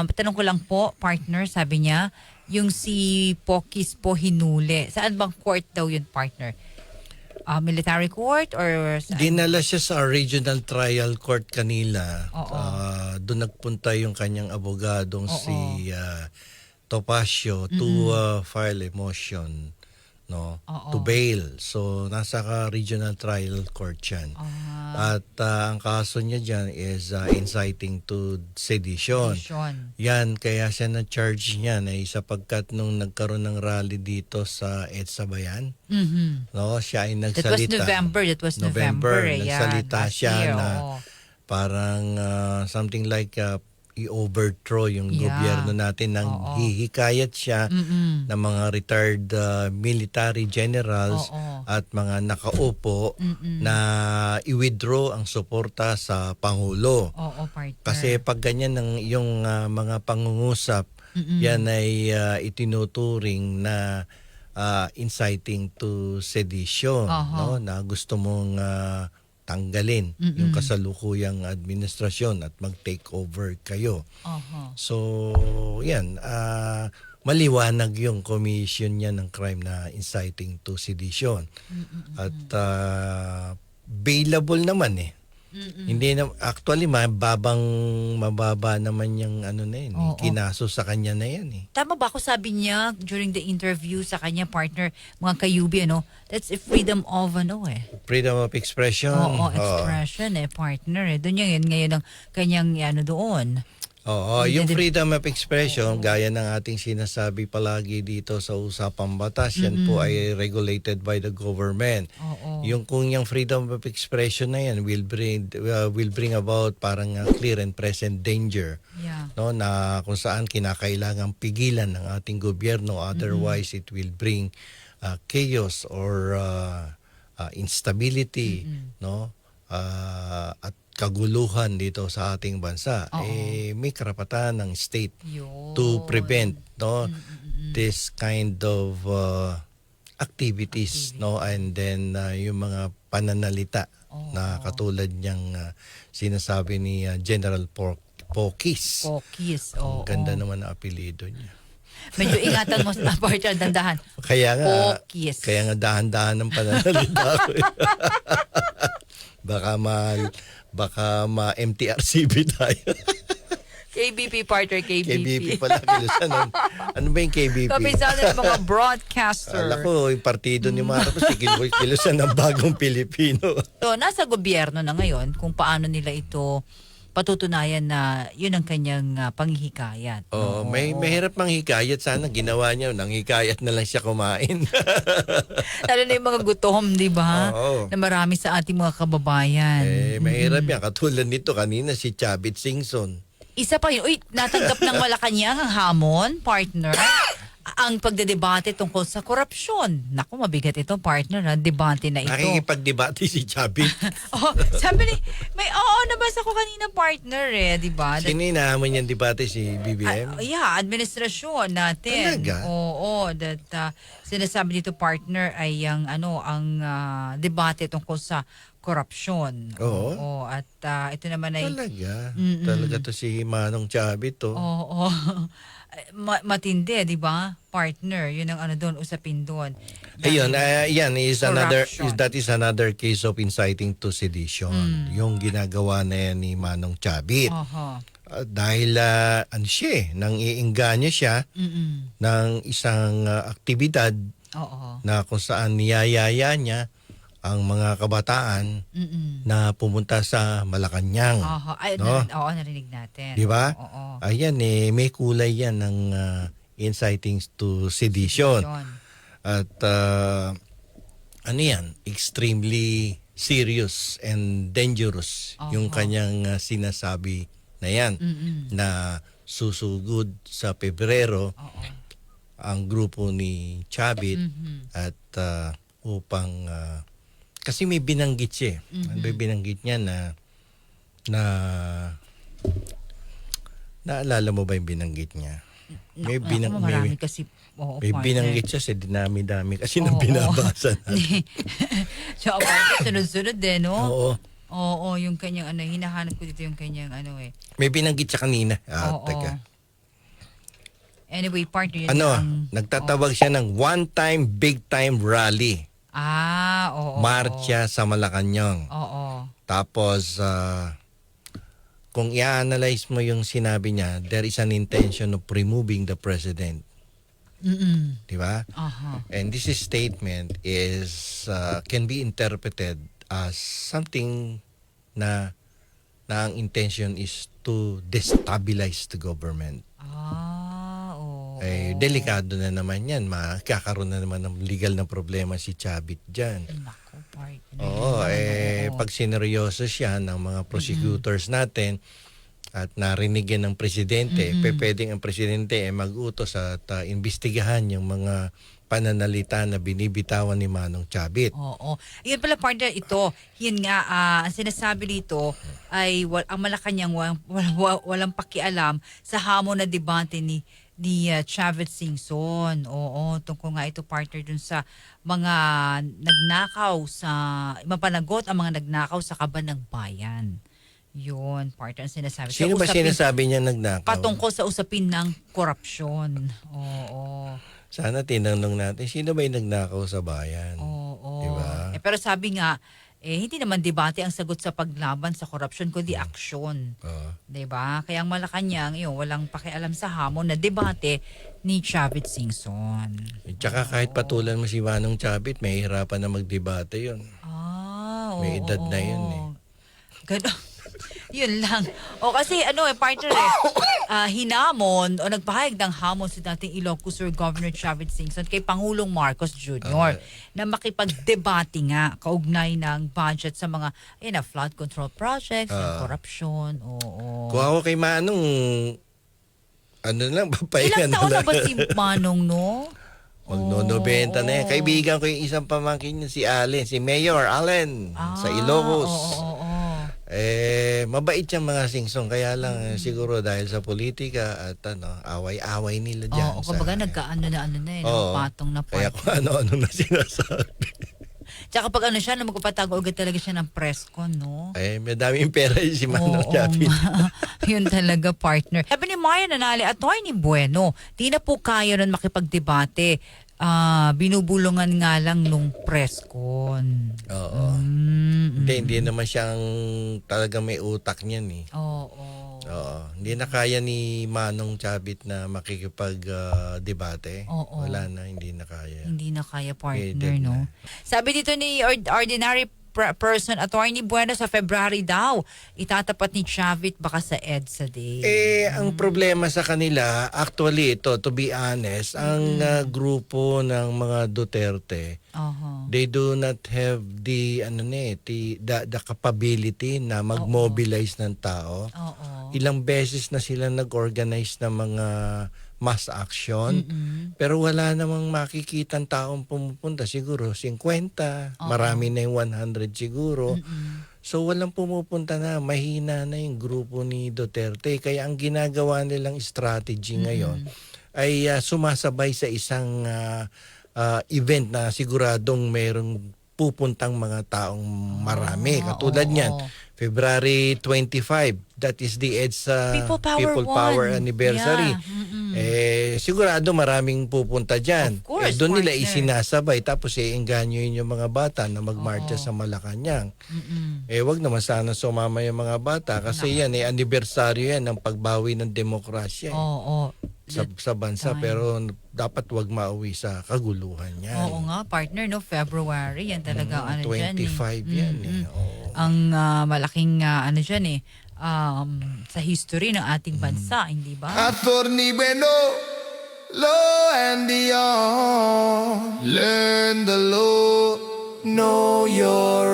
tanong ko lang po, partner, sabi niya, yung si Pokis po hinuli. Saan bang court daw yun, partner? Military court or saan? Dinala siya sa regional trial court kanila. Oo. Doon nagpunta yung kanyang abogadong Oo. si Topacio to file a motion, no, Oo. to bail. So nasa regional trial court yan. At ang kaso niya dyan is inciting to sedition. Yan, kaya siya na-charge niya na sapagkat nung nagkaroon ng rally dito sa EDSA Bayan, no, siya ay nagsalita. That was November. Nagsalita siya year, na parang something like i-overthrow yung gobyerno natin nang hihikayat siya ng mga retired military generals at mga nakaupo na i-withdraw ang suporta sa Pangulo. Kasi pag ganyan yung mga pangungusap, yan ay itinuturing na inciting to sedition, no, na gusto mong tanggalin yung kasalukuyang administrasyon at mag-take over kayo. So, yan. Maliwanag yung commission niya ng crime na inciting to sedition. At bailable naman eh. Hindi na, actually mababa naman yung ano na yun, kinaso sa kanya na yan eh. Tama ba ako, sabi niya during the interview sa kanya partner, mga kayubi, that's a freedom of Freedom of expression. Expression partner doon yan ngayon ang kanyang doon. Yung freedom of expression, gaya ng ating sinasabi palagi dito sa usapang batas, yan po ay regulated by the government. Yung kung yung freedom of expression na yan will bring about parang clear and present danger, no, na kung saan kinakailangang pigilan ng ating gobyerno, otherwise it will bring chaos or instability, no, at kaguluhan dito sa ating bansa. May karapatan ng state to prevent, no, this kind of activities, no, and then yung mga pananalita na katulad niyang sinasabi ni General Pokis. Ang ganda naman ang apelyido niya. Medyo ingatan mo sa partner, dandahan. Kaya Pokis. Kaya nga dahan-dahan ng pananalita ko. Baka ma-MTRCB tayo. KBP partner, KBP pala. Ano ba yung KBP? Kapisan ng mga broadcaster. Alam ko, yung partido ni Marcos, kilusan ng bagong Pilipino. So, nasa gobyerno na ngayon kung paano nila ito patutunayan na yun ang kanyang panghihikayat. May mahirap mang hikayat. Sana ginawa niya, nang hikayat na lang siya kumain. Lalo na yung mga gutom, di ba? Na marami sa ating mga kababayan. Mahirap yan. Katulad nito kanina, si Chavit Singson. Isa pa yun. Natanggap ng Malacanang ang hamon, partner. Ang pagdedebate tungkol sa korupsyon. Naku, mabigat ito, partner, debate na ito. Nakikipagdebate si Chavit. Sabi ni, nabasa ko kanina, partner di ba? Sino inahamon niyang debate, si BBM? Administrasyon natin. Talaga? That sinasabi dito, partner, ay ang debate tungkol sa korupsyon. At ito naman ay... Talaga? Talaga to si Manong Chavit, matindi, di ba? Partner, yun ang doon, usapin doon. Ayun, that is another case of inciting to sedition. Yung ginagawa na yan ni Manong Chavit. Dahil nang iinganyo siya ng isang aktibidad na kung saan niyayaya niya ang mga kabataan na pumunta sa Malacanang. Narinig natin. Di ba? Ayan may kulay yan ng inciting to sedition. At yan, extremely serious and dangerous yung kanyang sinasabi na yan, na susugod sa Pebrero ang grupo ni Chavit at upang kasi may binanggit siya. May binanggit niya na naalala mo ba yung binanggit niya? May binanggit siya sa dinami-dami kasi nang binabasa natin. So, sunod-sunod din, no? Oo, yung kanyang hinahanap ko dito yung kanyang May binanggit siya kanina. Teka. Anyway, partner, yun ang... nagtatawag siya ng one-time, big-time rally. Oo. Marcha sa Malacanang. Oo. Tapos, kung i-analyze mo yung sinabi niya, there is an intention of removing the president. Di ba? And this statement can be interpreted as something na ang intention is to destabilize the government. Delikado na naman yan. Makakaroon na naman ng legal na problema si Chavit dyan. Naku, partner. Pag sineryoso siya ng mga prosecutors natin at narinig yan ng presidente, pwedeng ang presidente mag-utos at imbestigahan yung mga pananalita na binibitawan ni Manong Chavit. Oo. Yun pala, partner, ito. Yun nga, ang sinasabi dito ay ang Malacanang walang pakialam sa hamon na debate ni Chavit Singson. Oo, tungkol nga ito, partner, dun sa mga nagnakaw mapanagot ang mga nagnakaw sa kaban ng bayan. Yun, partner, ang sinasabi. Sino ba sinasabi niya nagnakaw? Patungkol sa usapin ng korupsyon. Oo. Sana tinanong natin, sino ba yung nagnakaw sa bayan? Oo. Diba? Pero sabi nga, hindi naman debate ang sagot sa paglaban sa korupsyon, kundi aksyon. Diba? Kaya ang Malacanang, walang pakialam sa hamon na debate ni Chavit Singson. Tsaka kahit patulan mo si Manong Chavit, may hirapan na magdebate yun. May edad na yun eh. Yun lang. Kasi partner hinamon o nagpahayag ng hamon si dating Ilocos Sur Governor Chavit Singson kay Pangulong Marcos Jr. Na makipagdebate nga kaugnay ng budget sa mga flood control projects, korupsyon. Kung ako kay Manong, papahinga ilang taon na ba si Manong, no? Magno-90 na yan. Kaibigan ko yung isang pamangkin niya, si Allen, si Mayor Allen, sa Ilocos. Mabait yung mga Singson, kaya lang siguro dahil sa politika at away-away nila dyan. Kumbaga nagkaano na patong na kaya kung ano-ano na sinasabi. Tsaka pag siya, na magpapatago agad talaga siya ng press con, no? May daming pera yung si Manong Chavit. Yun talaga, partner. Sabi ni Maya Nanali, Atty. Bueno, di na po kaya nun makipagdebate. Binubulungan nga lang nung press con. Oo. Hindi naman siyang talaga may utak niyan eh. Oo. Hindi na kaya ni Manong Chavit na makikipag-debate. Wala na, hindi na kaya. Hindi na kaya, partner, no? Sabi dito ni Ordinary Person, Atty. Bueno, sa February daw, itatapat ni Chavit baka sa EDSA Day. Ang problema sa kanila, actually ito, to be honest, ang grupo ng mga Duterte, they do not have the capability na mag-mobilize ng tao. Ilang beses na sila nag-organize ng mga mass action, pero wala namang makikitang taong pumupunta. Siguro 50, marami na yung 100 siguro. So walang pumupunta na, mahina na yung grupo ni Duterte. Kaya ang ginagawa nilang strategy ngayon ay sumasabay sa isang event na siguradong mayroong pupuntang mga taong marami. Katulad niyan, February 25, that is the EDSA People Power Anniversary. Sigurado maraming pupunta dyan. Of course, Doon nila isinasabay, tapos engganyoin yung mga bata na magmarcha sa Malacanang. Wag naman sana sumama yung mga bata kasi yan, anibersaryo yan ng pagbawi ng demokrasya. Sa bansa, pero dapat wag mauwi sa kaguluhan yan. Oo nga, partner, no? February, yan talaga 25 yan. Ang malaking dyan sa history ng ating bansa, hindi ba? Attorney Bueno, law and the learn the law, know your